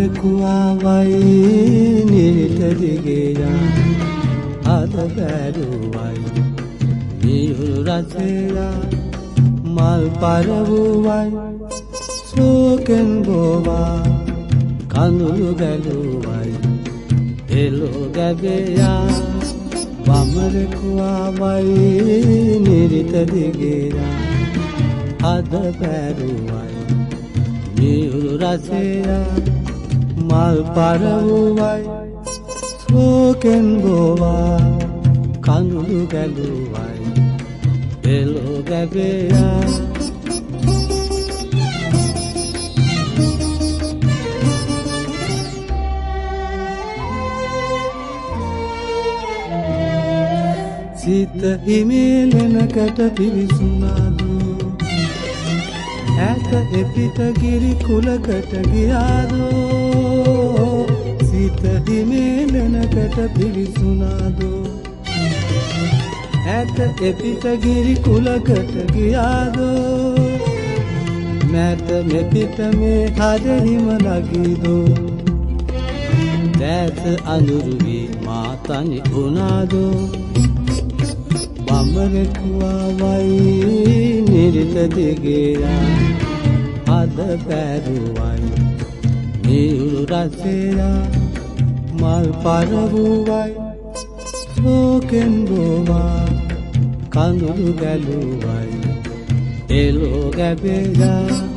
වමරකුවාවයි නිරිත දිගේ අද බැරුවයි මියුරු රසයා මල් පරවුවයි සෝකෙන් බෝවා කඳුළු බැලුවයි එළෝ ගැබෙයා වමරකුවාවයි නිරිත දිගේ අද බැරුවයි මියුරු රසයා මල් පරවුවයි සෝකෙන් බෝවා කඳුළු ගැලුවයි එළෝ ගැබෙයා සිත හිමිලෙනකට පිවිසුනාදු ඇත එපිට ගිරි කුලකට ගියාදෝ සිත හිමිලෙනකට පිවිසුනාදෝ ඇත එපිට ගිරි කුලකට ගියාදෝ මැත මෙපිට මේ හදහිම ලගීදෝ දැස අඳුරු වී මා තනි වුණාදෝ වමරකුවාවයි නිරිත දිගේ අද බැරුවයි මියුරු රසයා මල් පරවුවයි සෝකෙන් බෝවා කඳුළු ගැලුවයි එළෝ ගැබෙයා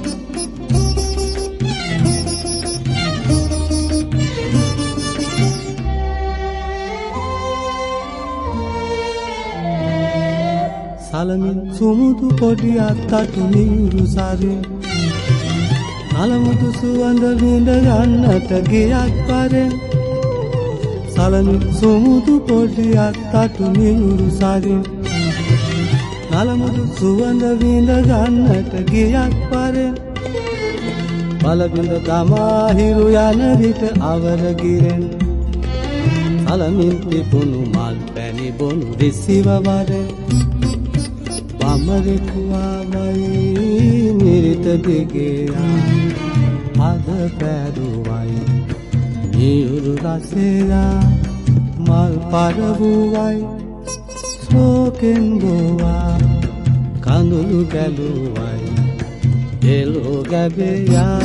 සලමින් සුමුදු පොඩි අත්තටු මියුරු සරේ නලමුදු සුවඳ විඳ ගන්නට ගියක් පරෙන් සලමින් සුමුදු පොඩි අත්තටු මියුරු සරේ නලමුදු සුවඳ විඳ ගන්නට ගියක් පරෙන් බලබිඳ දමා හිරු යන විට අවර ගිරෙන් සලමින් තිබුණු මල් පැණි බොනු දෙසිව වරෙන් වමරකුවාවයි නිරිත දිගේ අද බැරුවයි මියුරු රසයා මල් පරවුවයි සෝකෙන් බෝවා කඳුළු ගැලුවයි එළෝ ගැබෙයා